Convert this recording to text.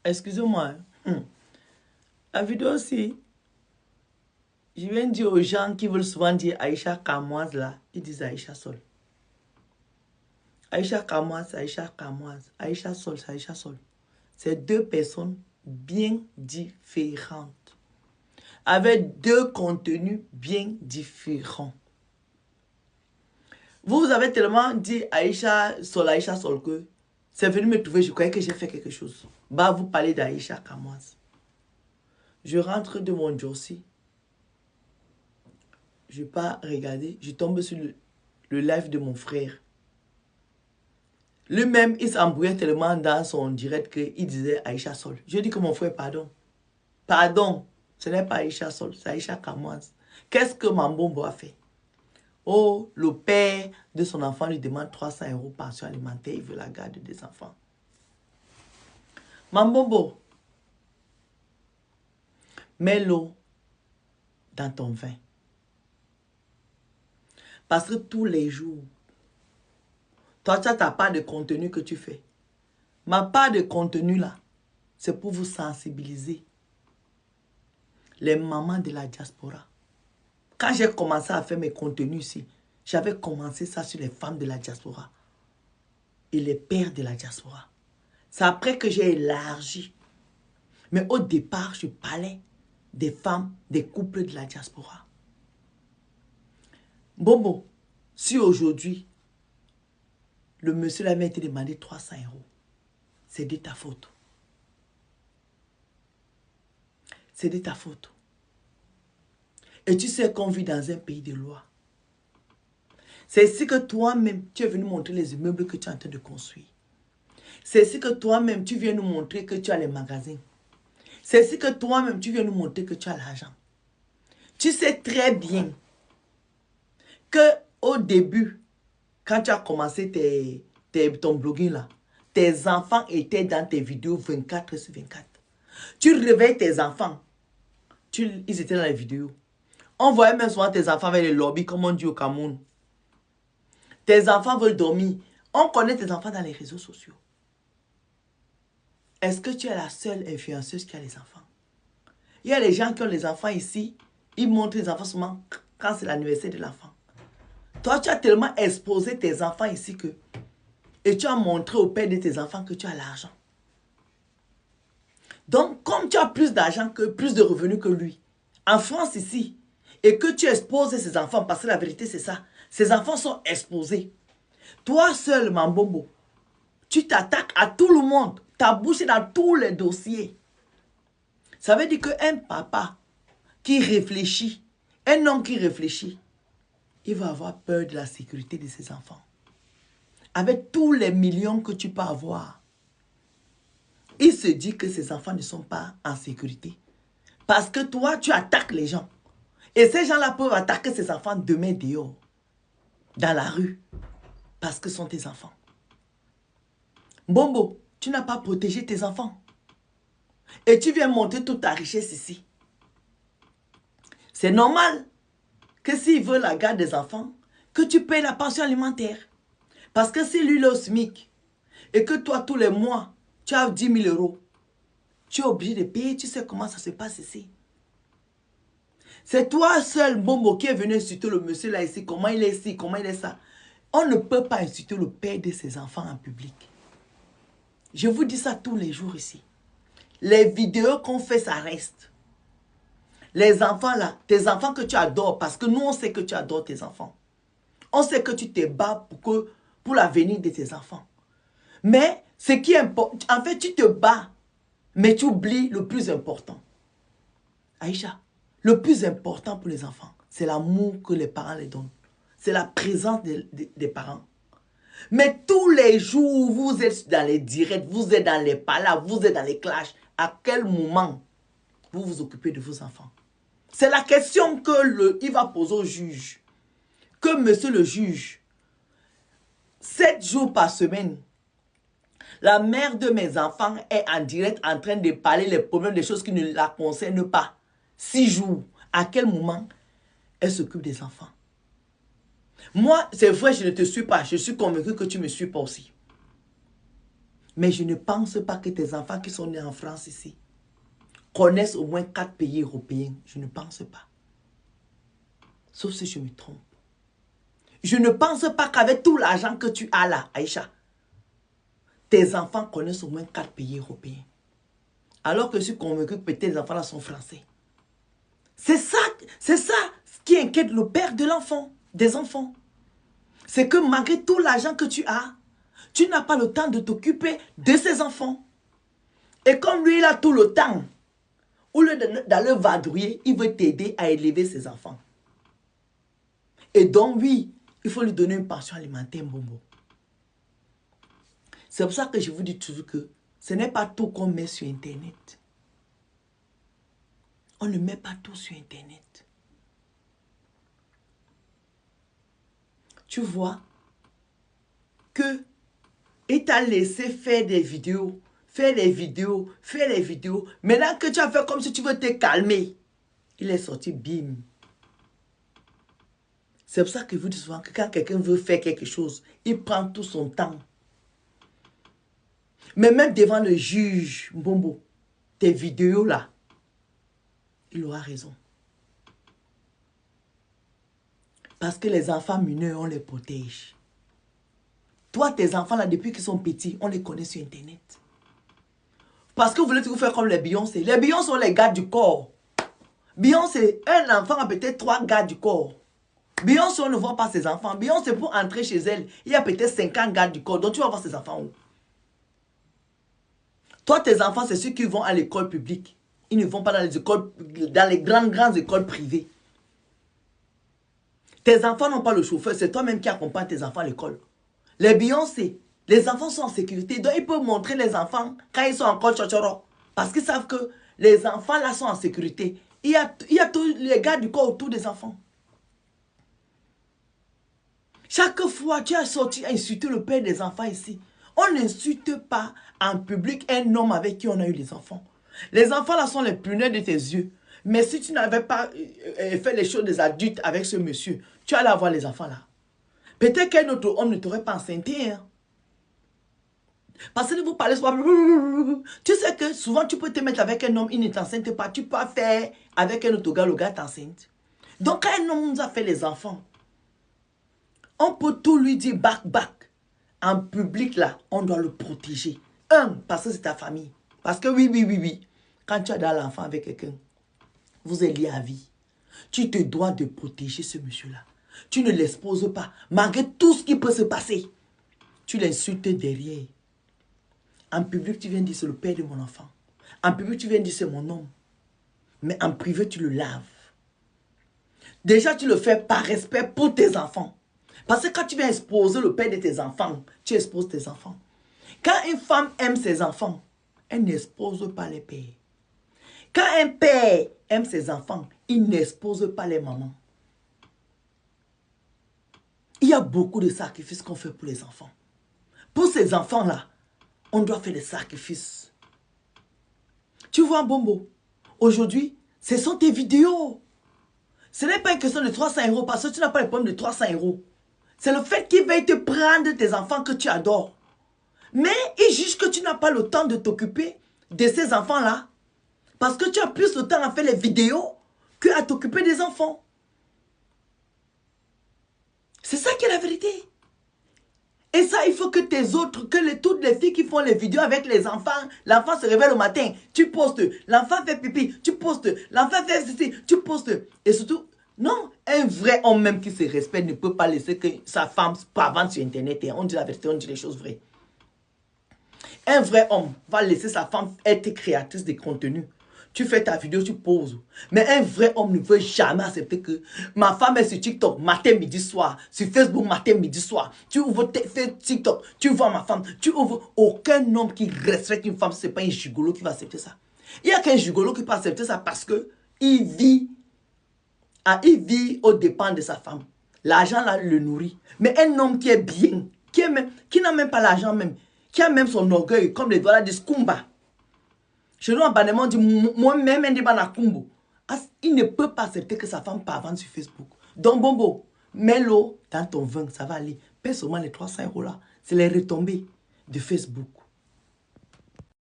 excusez-moi. La vidéo aussi, je viens de dire aux gens qui veulent souvent dire Aïcha Kamoise là, ils disent Aïcha Sol. Aïcha Kamoise, Aïcha Kamoise. Aïcha Sol, c'est Aïcha Sol. C'est deux personnes bien différentes. Avec deux contenus bien différents. Vous avez tellement dit Aïcha Sol que c'est venu me trouver, je croyais que j'ai fait quelque chose. Bah, vous parlez d'Aïcha Kamoise. Je rentre de mon Jossi. Je n'ai pas regardé. Je tombe sur le live de mon frère. Lui-même, il s'embrouillait tellement dans son direct qu'il disait Aïcha Sol. Je dis que mon frère, pardon. Pardon. Ce n'est pas Aïcha Sol, c'est Aïcha Kamoise. Qu'est-ce que Mambombo a fait? Oh, le père de son enfant lui demande 300 € pension alimentaire. Il veut la garde des enfants. Mambombo, mets l'eau dans ton vin. Parce que tous les jours, toi, tu as ta part de contenu que tu fais. Ma part de contenu là, c'est pour vous sensibiliser. Les mamans de la diaspora. Quand j'ai commencé à faire mes contenus ici, j'avais commencé ça sur les femmes de la diaspora. Et les pères de la diaspora. C'est après que j'ai élargi. Mais au départ, je parlais des femmes, des couples de la diaspora. Bobo, si aujourd'hui, le monsieur l'avait été demandé 300 €, c'est de ta faute. C'est de ta faute. Et tu sais qu'on vit dans un pays de loi. C'est ici que toi-même, tu es venu montrer les immeubles que tu es en train de construire. C'est ici que toi-même, tu viens nous montrer que tu as les magasins. C'est ici que toi-même, tu viens nous montrer que tu as l'argent. Tu sais très bien que au début, quand tu as commencé ton blogging là, tes enfants étaient dans tes vidéos 24/24. Tu réveilles tes enfants. Ils étaient dans les vidéos. On voyait même souvent tes enfants avec les lobbies, comme on dit au Cameroun. Tes enfants veulent dormir. On connaît tes enfants dans les réseaux sociaux. Est-ce que tu es la seule influenceuse qui a les enfants? Il y a les gens qui ont les enfants ici. Ils montrent les enfants seulement quand c'est l'anniversaire de l'enfant. Toi, tu as tellement exposé tes enfants ici que... Et tu as montré au père de tes enfants que tu as l'argent. Donc, comme tu as plus d'argent plus de revenus que lui, en France ici, et que tu exposes ses enfants, parce que la vérité c'est ça, ces enfants sont exposés. Toi seul, Mambombo, tu t'attaques à tout le monde. Ta bouche est dans tous les dossiers. Ça veut dire qu'un papa qui réfléchit, un homme qui réfléchit, il va avoir peur de la sécurité de ses enfants. Avec tous les millions que tu peux avoir, il se dit que ses enfants ne sont pas en sécurité. Parce que toi, tu attaques les gens. Et ces gens-là peuvent attaquer ses enfants demain dehors, dans la rue, parce que ce sont tes enfants. Bombo, tu n'as pas protégé tes enfants. Et tu viens montrer toute ta richesse ici. C'est normal que s'il veut la garde des enfants, que tu payes la pension alimentaire. Parce que si lui, le SMIC, et que toi, tous les mois, tu as 10 000 €, tu es obligé de payer, tu sais comment ça se passe ici. C'est toi seul, Bombo, qui est venu insulter le monsieur là ici, comment il est ici, comment il est ça. On ne peut pas insulter le père de ses enfants en public. Je vous dis ça tous les jours ici. Les vidéos qu'on fait, ça reste. Les enfants là, tes enfants que tu adores, parce que nous, on sait que tu adores tes enfants. On sait que tu te bats pour l'avenir de tes enfants. Mais ce qui est important, en fait, tu te bats, mais tu oublies le plus important. Aïcha, le plus important pour les enfants, c'est l'amour que les parents les donnent. C'est la présence des parents. Mais tous les jours, vous êtes dans les directs, vous êtes dans les palas, vous êtes dans les clashs. À quel moment vous vous occupez de vos enfants? C'est la question qu'il va poser au juge. Que monsieur le juge, 7 jours par semaine, la mère de mes enfants est en direct en train de parler les problèmes, des choses qui ne la concernent pas. 6 jours. À quel moment elle s'occupe des enfants? Moi, c'est vrai, je ne te suis pas. Je suis convaincu que tu ne me suis pas aussi. Mais je ne pense pas que tes enfants qui sont nés en France ici connaissent au moins 4 pays européens. Je ne pense pas. Sauf si je me trompe. Je ne pense pas qu'avec tout l'argent que tu as là, Aïcha, tes enfants connaissent au moins 4 pays européens. Alors que je suis convaincu que tes enfants là sont français. C'est ça ce qui inquiète le père de l'enfant, des enfants. C'est que malgré tout l'argent que tu n'as pas le temps de t'occuper de ces enfants. Et comme lui, il a tout le temps, au lieu d'aller vadrouiller, il veut t'aider à élever ses enfants. Et donc, oui, il faut lui donner une pension alimentaire, Mbombo. C'est pour ça que je vous dis toujours que ce n'est pas tout qu'on met sur Internet. On ne met pas tout sur Internet. Tu vois que il t'a laissé faire des vidéos, Maintenant que tu as fait comme si tu veux te calmer, il est sorti, bim. C'est pour ça que je vous dis souvent que quand quelqu'un veut faire quelque chose, il prend tout son temps. Mais même devant le juge, Mbombo, tes vidéos là, il aura raison. Parce que les enfants mineurs, on les protège. Toi, tes enfants là, depuis qu'ils sont petits, on les connaît sur Internet. Parce que vous voulez toujours faire comme les Beyoncé. Les Beyoncé sont les gardes du corps. Beyoncé, un enfant a peut-être 3 gardes du corps. Beyoncé, on ne voit pas ses enfants. Beyoncé, pour entrer chez elle, il y a peut-être 50 gardes du corps. Donc tu vas voir ses enfants où? Toi, tes enfants, c'est ceux qui vont à l'école publique. Ils ne vont pas dans les écoles, dans les grandes écoles privées. Tes enfants n'ont pas le chauffeur. C'est toi-même qui accompagne tes enfants à l'école. Les Beyoncé, les enfants sont en sécurité. Donc, ils peuvent montrer les enfants quand ils sont encore chochoro. Parce qu'ils savent que les enfants là sont en sécurité. Il y a tous les gars du corps autour des enfants. Chaque fois, tu as sorti à insulter le père des enfants ici. On n'insulte pas en public un homme avec qui on a eu les enfants. Les enfants là sont les punais de tes yeux. Mais si tu n'avais pas fait les choses des adultes avec ce monsieur, tu allais avoir les enfants là. Peut-être qu'un autre homme ne t'aurait pas enceinté. Hein? Parce que vous parlez souvent. Tu sais que souvent tu peux te mettre avec un homme, il ne t'enceinte pas. Tu peux faire avec un autre gars, le gars t'enceinte. Donc quand un homme nous a fait les enfants, on peut tout lui dire back. En public là, on doit le protéger. Parce que c'est ta famille. Parce que oui. Quand tu as dans l'enfant avec quelqu'un, vous êtes liés à vie. Tu te dois de protéger ce monsieur-là. Tu ne l'exposes pas. Malgré tout ce qui peut se passer, tu l'insultes derrière. En public, tu viens dire c'est le père de mon enfant. En public, tu viens dire c'est mon homme. Mais en privé, tu le laves. Déjà, tu le fais par respect pour tes enfants. Parce que quand tu viens exposer le père de tes enfants, tu exposes tes enfants. Quand une femme aime ses enfants, elle n'expose pas les pères. Quand un père aime ses enfants, il n'expose pas les mamans. Il y a beaucoup de sacrifices qu'on fait pour les enfants. Pour ces enfants-là, on doit faire des sacrifices. Tu vois, Mbombo, aujourd'hui, ce sont tes vidéos. Ce n'est pas une question de 300 € parce que tu n'as pas le problème de 300 €. C'est le fait qu'il veuille te prendre tes enfants que tu adores. Mais il juge que tu n'as pas le temps de t'occuper de ces enfants-là. Parce que tu as plus le temps à faire les vidéos qu'à t'occuper des enfants. C'est ça qui est la vérité. Et ça, il faut que tes autres, toutes les filles qui font les vidéos avec les enfants, l'enfant se réveille le matin, tu postes, l'enfant fait pipi, tu postes, l'enfant fait ceci, tu postes. Et surtout, non, un vrai homme même qui se respecte ne peut pas laisser que sa femme pavane sur Internet. Et on dit la vérité, on dit les choses vraies. Un vrai homme va laisser sa femme être créatrice de contenu. Tu fais ta vidéo, tu poses. Mais un vrai homme ne veut jamais accepter que ma femme est sur TikTok matin, midi, soir. Sur Facebook matin, midi, soir. Tu ouvres TikTok, tu vois ma femme. Tu ouvres. Aucun homme qui respecte une femme, ce n'est pas un gigolo qui va accepter ça. Il n'y a qu'un gigolo qui peut accepter ça parce que il vit aux dépens de sa femme. L'argent là le nourrit. Mais un homme qui est bien, qui n'a même pas l'argent même, qui a même son orgueil, comme les doigts de Skumba. Chez nous, en Banéma, on dit moi-même, il ne peut pas accepter que sa femme pavane sur Facebook. Donc, Bombo, mets-le dans ton vin, ça va aller. Paie seulement les 300 € là. C'est les retombées de Facebook.